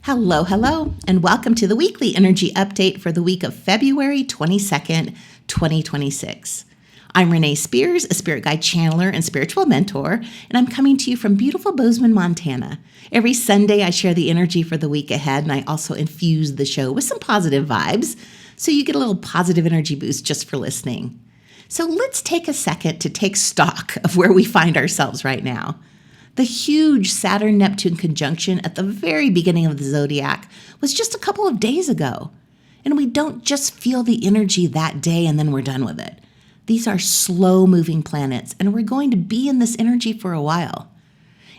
Hello, and welcome to the weekly energy update for the week of February 22nd, 2026. I'm Renee Spears, a spirit guide channeler and spiritual mentor, and I'm coming to you from beautiful Bozeman, Montana. Every Sunday, I share the energy for the week ahead, and I also infuse the show with some positive vibes, so you get a little positive energy boost just for listening. So let's take a second to take stock of where we find ourselves right now. The huge Saturn-Neptune conjunction at the very beginning of the zodiac was just a couple of days ago. And we don't just feel the energy that day and then we're done with it. These are slow-moving planets, and we're going to be in this energy for a while.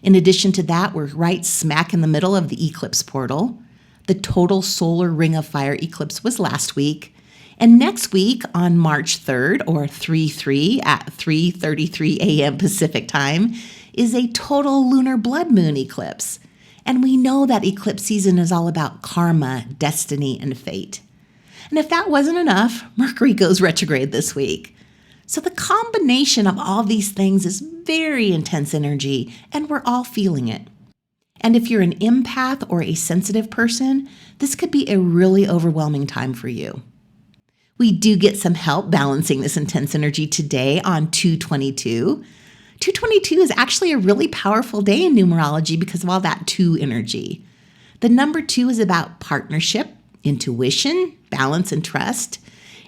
In addition to that, we're right smack in the middle of the eclipse portal. The total solar ring of fire eclipse was last week. And next week on March 3rd, or 3/3 at 3:33 a.m. Pacific time, is a total lunar blood moon eclipse. And we know that eclipse season is all about karma, destiny, and fate. And if that wasn't enough, Mercury goes retrograde this week. So the combination of all these things is very intense energy, and we're all feeling it. And if you're an empath or a sensitive person, this could be a really overwhelming time for you. We do get some help balancing this intense energy today on 2/22. 2/22 is actually a really powerful day in numerology because of all that 2 energy. The number 2 is about partnership, intuition, balance, and trust.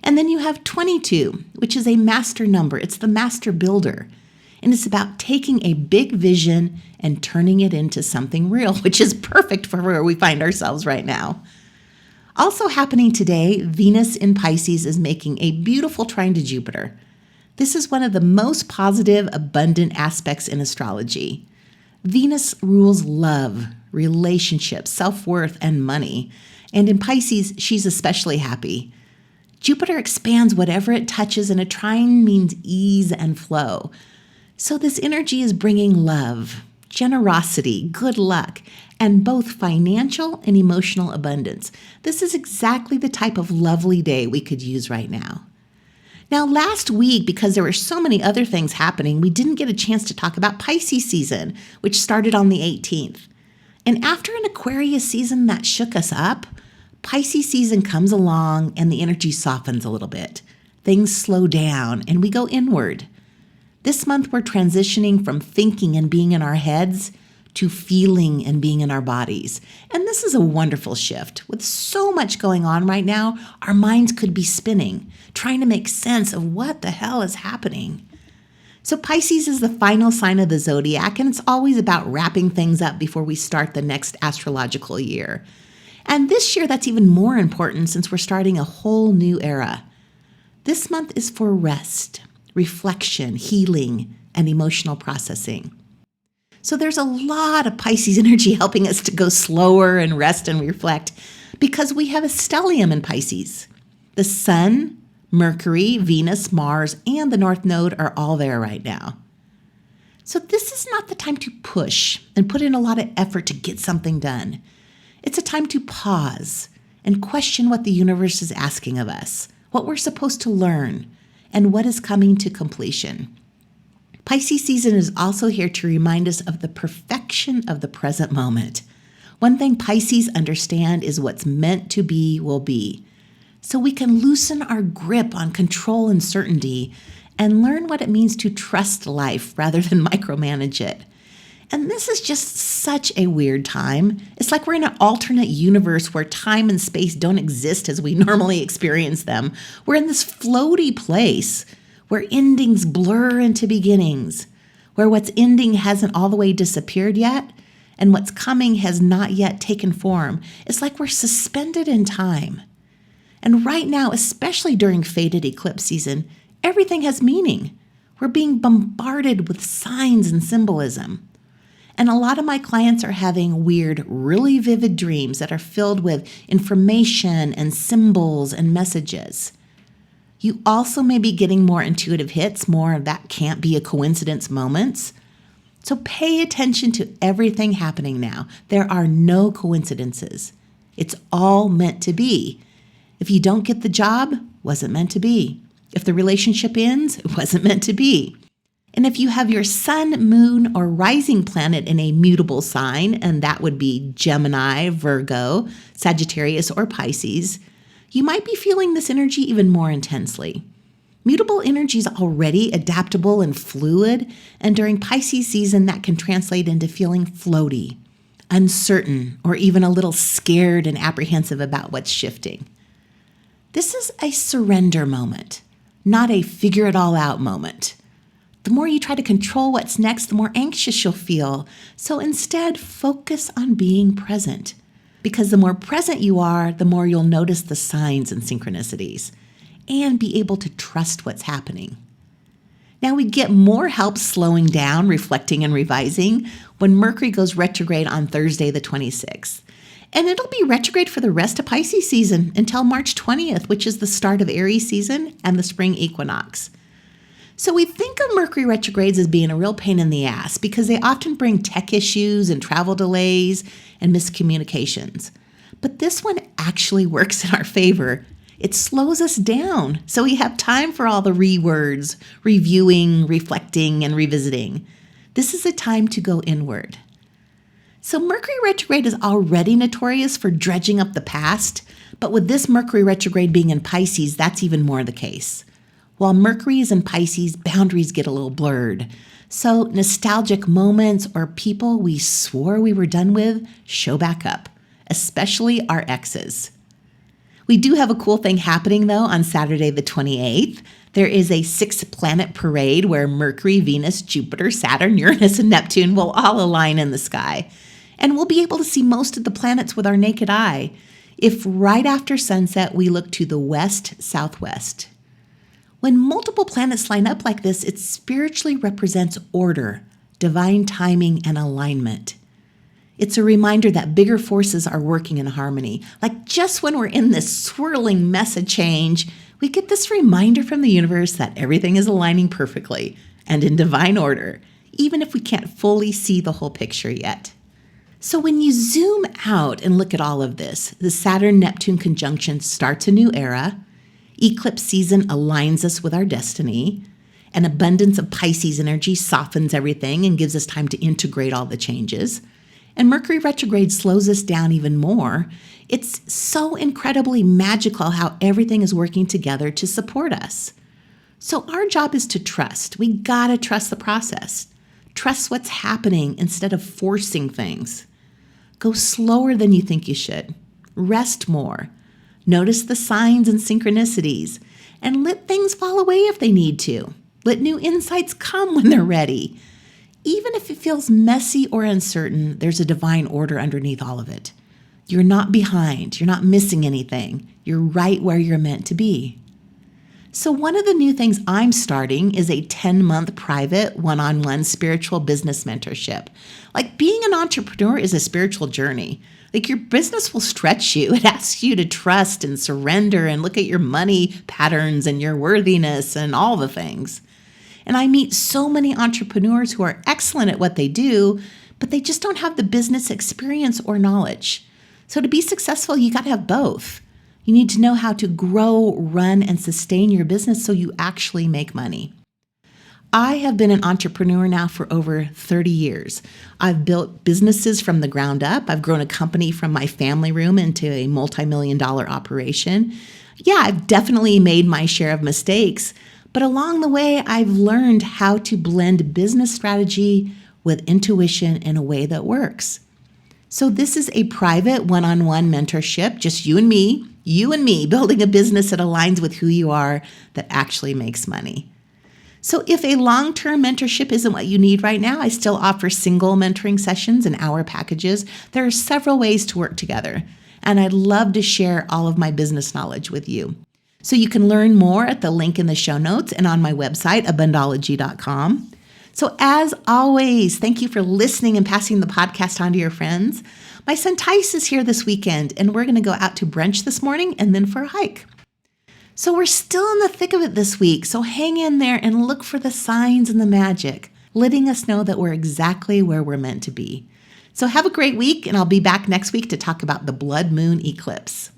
And then you have 22, which is a master number. It's the master builder. And it's about taking a big vision and turning it into something real, which is perfect for where we find ourselves right now. Also happening today, Venus in Pisces is making a beautiful trine to Jupiter. This is one of the most positive, abundant aspects in astrology. Venus rules love, relationships, self-worth, and money. And in Pisces, she's especially happy. Jupiter expands whatever it touches, and a trine means ease and flow. So this energy is bringing love, generosity, good luck, and both financial and emotional abundance. This is exactly the type of lovely day we could use right now. Now, last week, because there were so many other things happening, we didn't get a chance to talk about Pisces season, which started on the 18th. And after an Aquarius season that shook us up, Pisces season comes along and the energy softens a little bit. Things slow down and we go inward. This month, we're transitioning from thinking and being in our heads to feeling and being in our bodies. And this is a wonderful shift. With so much going on right now, our minds could be spinning, trying to make sense of what the hell is happening. So Pisces is the final sign of the zodiac, and it's always about wrapping things up before we start the next astrological year. And this year, that's even more important since we're starting a whole new era. This month is for rest, reflection, healing, and emotional processing. So there's a lot of Pisces energy helping us to go slower and rest and reflect because we have a stellium in Pisces. The Sun, Mercury, Venus, Mars, and the North Node are all there right now. So this is not the time to push and put in a lot of effort to get something done. It's a time to pause and question what the universe is asking of us, what we're supposed to learn, and what is coming to completion. Pisces season is also here to remind us of the perfection of the present moment. One thing Pisces understand is what's meant to be will be. So we can loosen our grip on control and certainty and learn what it means to trust life rather than micromanage it. And this is just such a weird time. It's like we're in an alternate universe where time and space don't exist as we normally experience them. We're in this floaty place where endings blur into beginnings, where what's ending hasn't all the way disappeared yet, and what's coming has not yet taken form. It's like we're suspended in time. And right now, especially during fated eclipse season, everything has meaning. We're being bombarded with signs and symbolism. And a lot of my clients are having weird, really vivid dreams that are filled with information and symbols and messages. You also may be getting more intuitive hits, more that can't be a coincidence moments. So pay attention to everything happening now. There are no coincidences. It's all meant to be. If you don't get the job, wasn't meant to be. If the relationship ends, it wasn't meant to be. And if you have your sun, moon, or rising planet in a mutable sign, and that would be Gemini, Virgo, Sagittarius, or Pisces, you might be feeling this energy even more intensely. Mutable energy is already adaptable and fluid, and during Pisces season, that can translate into feeling floaty, uncertain, or even a little scared and apprehensive about what's shifting. This is a surrender moment, not a figure it all out moment. The more you try to control what's next, the more anxious you'll feel. So instead, focus on being present. Because the more present you are, the more you'll notice the signs and synchronicities and be able to trust what's happening. Now we get more help slowing down, reflecting, and revising when Mercury goes retrograde on Thursday the 26th. And it'll be retrograde for the rest of Pisces season until March 20th, which is the start of Aries season and the spring equinox. So we think of Mercury retrogrades as being a real pain in the ass because they often bring tech issues and travel delays and miscommunications. But this one actually works in our favor. It slows us down, so we have time for all the rewords, reviewing, reflecting, and revisiting. This is a time to go inward. So Mercury retrograde is already notorious for dredging up the past, but with this Mercury retrograde being in Pisces, that's even more the case. While Mercury is in Pisces, boundaries get a little blurred. So nostalgic moments or people we swore we were done with show back up, especially our exes. We do have a cool thing happening, though, on Saturday the 28th. There is a 6-planet parade where Mercury, Venus, Jupiter, Saturn, Uranus, and Neptune will all align in the sky. And we'll be able to see most of the planets with our naked eye if right after sunset we look to the west-southwest. When multiple planets line up like this, it spiritually represents order, divine timing, and alignment. It's a reminder that bigger forces are working in harmony. Like just when we're in this swirling mess of change, we get this reminder from the universe that everything is aligning perfectly and in divine order, even if we can't fully see the whole picture yet. So when you zoom out and look at all of this, the Saturn-Neptune conjunction starts a new era. Eclipse season aligns us with our destiny. An abundance of Pisces energy softens everything and gives us time to integrate all the changes. And Mercury retrograde slows us down even more. It's so incredibly magical how everything is working together to support us. So our job is to trust. We gotta trust the process. Trust what's happening instead of forcing things. Go slower than you think you should. Rest more. Notice the signs and synchronicities, and let things fall away if they need to. Let new insights come when they're ready. Even if it feels messy or uncertain, there's a divine order underneath all of it. You're not behind. You're not missing anything. You're right where you're meant to be. So one of the new things I'm starting is a 10-month private one-on-one spiritual business mentorship. Like being an entrepreneur is a spiritual journey. Like your business will stretch you. It asks you to trust and surrender and look at your money patterns and your worthiness and all the things. And I meet so many entrepreneurs who are excellent at what they do, but they just don't have the business experience or knowledge. So to be successful, you got to have both. You need to know how to grow, run, and sustain your business so you actually make money. I have been an entrepreneur now for over 30 years. I've built businesses from the ground up. I've grown a company from my family room into a multi-million-dollar operation. Yeah, I've definitely made my share of mistakes, but along the way, I've learned how to blend business strategy with intuition in a way that works. So this is a private one-on-one mentorship, just you and me, building a business that aligns with who you are that actually makes money. So if a long-term mentorship isn't what you need right now, I still offer single mentoring sessions and hour packages. There are several ways to work together, and I'd love to share all of my business knowledge with you. So you can learn more at the link in the show notes and on my website, Abundology.com. So as always, thank you for listening and passing the podcast on to your friends. My son Tice is here this weekend, and we're going to go out to brunch this morning and then for a hike. So we're still in the thick of it this week, so hang in there and look for the signs and the magic, letting us know that we're exactly where we're meant to be. So have a great week, and I'll be back next week to talk about the blood moon eclipse.